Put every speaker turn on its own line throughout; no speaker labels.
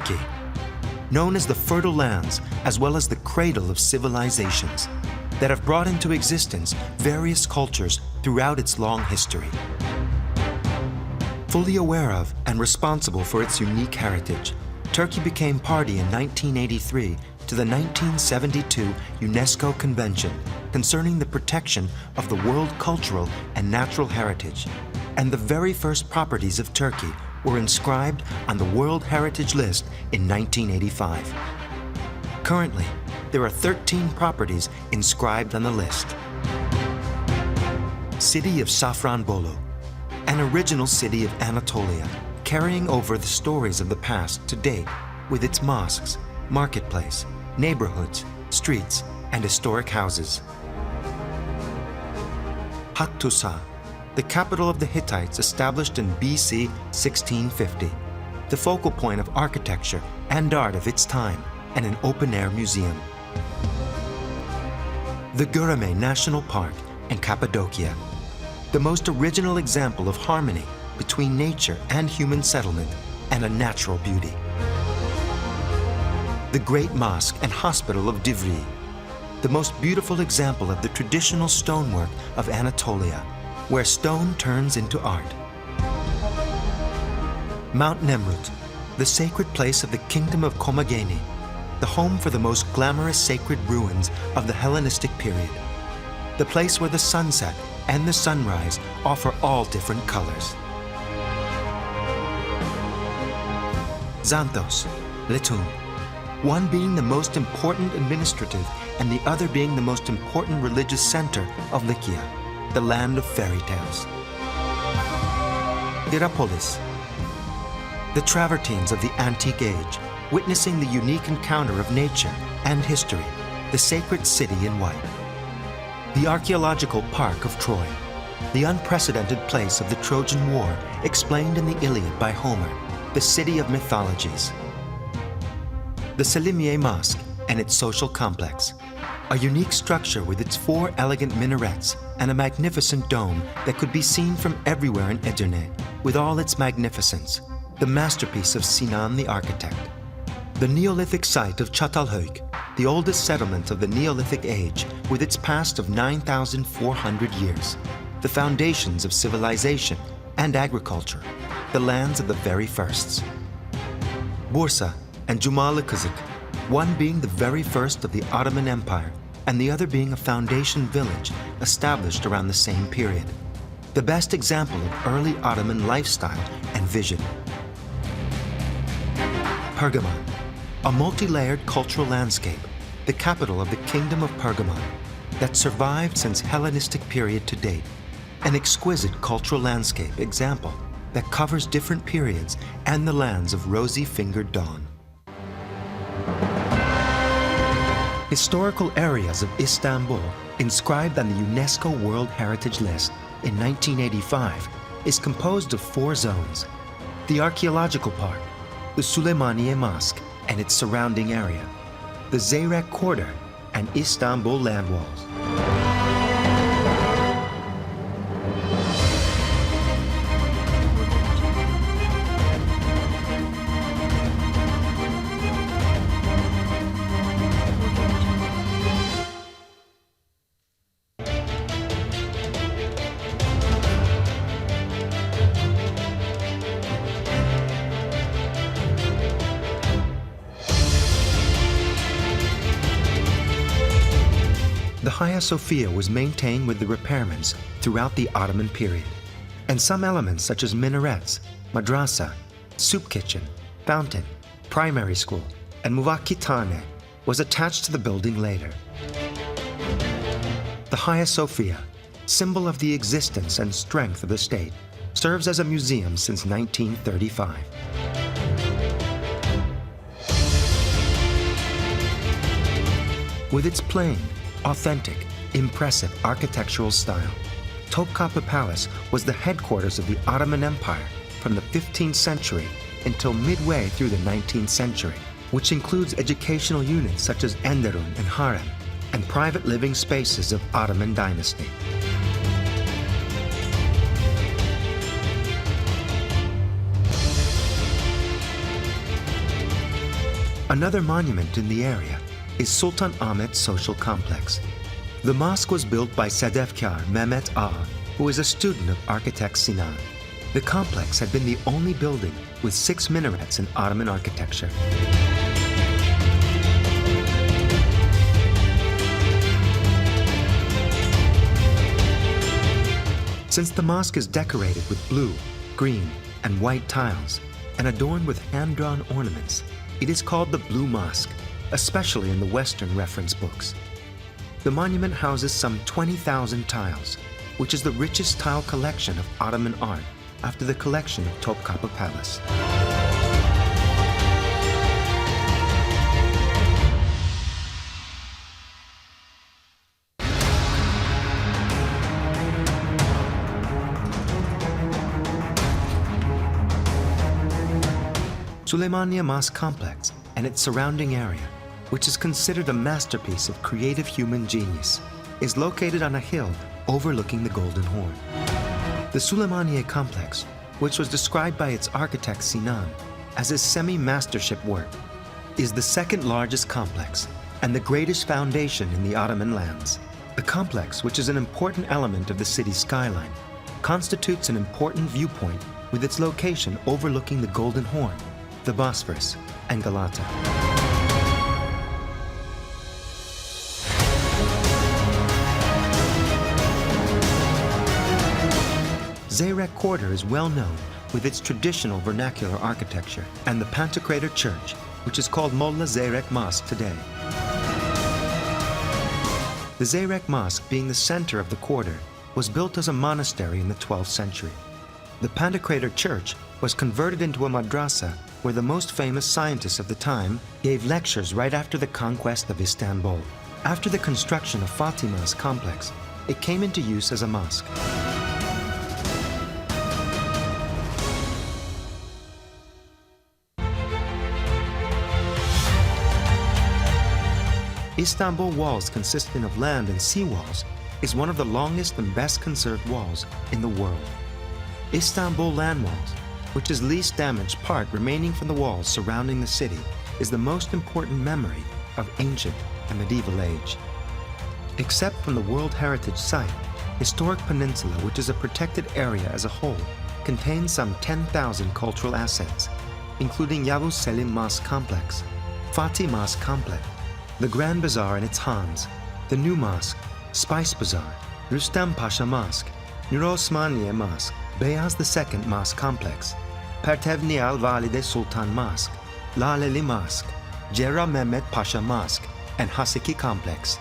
Turkey, known as the fertile lands as well as the cradle of civilizations that have brought into existence various cultures throughout its long history. Fully aware of and responsible for its unique heritage, Turkey became party in 1983 to the 1972 UNESCO Convention concerning the protection of the world cultural and natural heritage, and the very first properties of Turkey were inscribed on the World Heritage List in 1985. Currently, there are 13 properties inscribed on the list. City of Safranbolu, an original city of Anatolia, carrying over the stories of the past to date with its mosques, marketplace, neighborhoods, streets, and historic houses. Hattusa, the capital of the Hittites established in BC 1650, the focal point of architecture and art of its time, and an open-air museum. The Göreme National Park in Cappadocia, the most original example of harmony between nature and human settlement and a natural beauty. The Great Mosque and Hospital of Divri, the most beautiful example of the traditional stonework of Anatolia, where stone turns into art. Mount Nemrut, the sacred place of the Kingdom of Komagene, the home for the most glamorous sacred ruins of the Hellenistic period, the place where the sunset and the sunrise offer all different colors. Xanthos, Letun, one being the most important administrative and the other being the most important religious center of Lycia, the land of fairy tales. Hierapolis, the travertines of the antique age, witnessing the unique encounter of nature and history, the sacred city in white. The archaeological park of Troy, the unprecedented place of the Trojan War explained in the Iliad by Homer, the city of mythologies. The Selimiye Mosque and its social complex, a unique structure with its 4 elegant minarets and a magnificent dome that could be seen from everywhere in Edirne, with all its magnificence, the masterpiece of Sinan the architect. The Neolithic site of Çatalhöyük, the oldest settlement of the Neolithic age with its past of 9,400 years, the foundations of civilization and agriculture, the lands of the very firsts. Bursa and Cumalıkızık, one being the very first of the Ottoman Empire and the other being a foundation village established around the same period, the best example of early Ottoman lifestyle and vision. Pergamon, a multi-layered cultural landscape, the capital of the Kingdom of Pergamon, that survived since Hellenistic period to date, an exquisite cultural landscape example that covers different periods and the lands of rosy-fingered dawn. Historical areas of Istanbul, inscribed on the UNESCO World Heritage List in 1985, is composed of 4 zones: the archaeological park, the Süleymaniye Mosque and its surrounding area, the Zeyrek Quarter, and Istanbul land walls. The Hagia Sophia was maintained with the repairments throughout the Ottoman period, and some elements such as minarets, madrasa, soup kitchen, fountain, primary school, and muvakkitane was attached to the building later. The Hagia Sophia, symbol of the existence and strength of the state, serves as a museum since 1935. With its plain, authentic, impressive architectural style, Topkapı Palace was the headquarters of the Ottoman Empire from the 15th century until midway through the 19th century, which includes educational units such as Enderun and Harem, and private living spaces of Ottoman dynasty. Another monument in the area is Sultan Ahmet Social Complex. The mosque was built by Sedefkar Mehmet Ağa, who is a student of architect Sinan. The complex had been the only building with 6 minarets in Ottoman architecture. Since the mosque is decorated with blue, green, and white tiles and adorned with hand-drawn ornaments, it is called the Blue Mosque, especially in the Western reference books. The monument houses some 20,000 tiles, which is the richest tile collection of Ottoman art after the collection of Topkapı Palace. Süleymaniye Mosque Complex and its surrounding area, which is considered a masterpiece of creative human genius, is located on a hill overlooking the Golden Horn. The Süleymaniye Complex, which was described by its architect Sinan as a semi-mastership work, is the second largest complex and the greatest foundation in the Ottoman lands. The complex, which is an important element of the city's skyline, constitutes an important viewpoint with its location overlooking the Golden Horn, the Bosphorus, and Galata. Zeyrek Quarter is well known with its traditional vernacular architecture and the Pantocrator Church, which is called Molla Zeyrek Mosque today. The Zeyrek Mosque, being the center of the quarter, was built as a monastery in the 12th century. The Pantocrator Church was converted into a madrasa where the most famous scientists of the time gave lectures right after the conquest of Istanbul. After the construction of Fatima's complex, it came into use as a mosque. Istanbul walls consisting of land and sea walls is one of the longest and best conserved walls in the world. Istanbul land walls, which is least damaged part remaining from the walls surrounding the city, is the most important memory of ancient and medieval age. Except from the World Heritage Site, Historic Peninsula, which is a protected area as a whole, contains some 10,000 cultural assets, including Yavuz Selim Mosque Complex, Fatih Mosque Complex, the Grand Bazaar and its Hans, the New Mosque, Spice Bazaar, Rustam Pasha Mosque, Nur Osmaniye Mosque, Beyaz II Mosque Complex, Pertevni Al Valide Sultan Mosque, Laleli Mosque, Cerrah Mehmet Pasha Mosque, and Haseki Complex.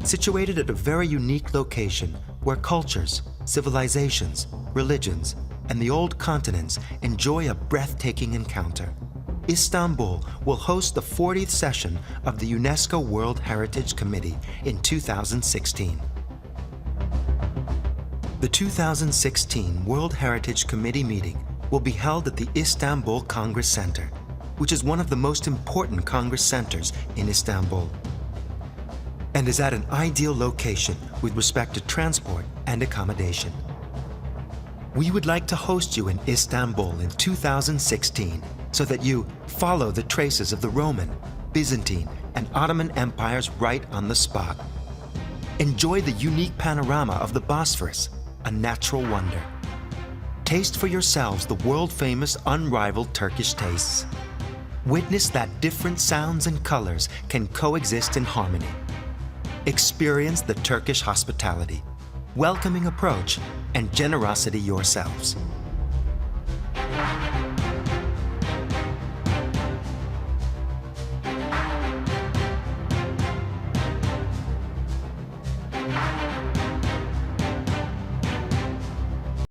Situated at a very unique location where cultures, civilizations, religions, and the old continents enjoy a breathtaking encounter, Istanbul will host the 40th session of the UNESCO World Heritage Committee in 2016. The 2016 World Heritage Committee meeting will be held at the Istanbul Congress Center, which is one of the most important Congress centers in Istanbul, and is at an ideal location with respect to transport and accommodation. We would like to host you in Istanbul in 2016 so that you follow the traces of the Roman, Byzantine, and Ottoman empires right on the spot. Enjoy the unique panorama of the Bosphorus, a natural wonder. Taste for yourselves the world-famous unrivaled Turkish tastes. Witness that different sounds and colors can coexist in harmony. Experience the Turkish hospitality, welcoming approach, and generosity yourselves.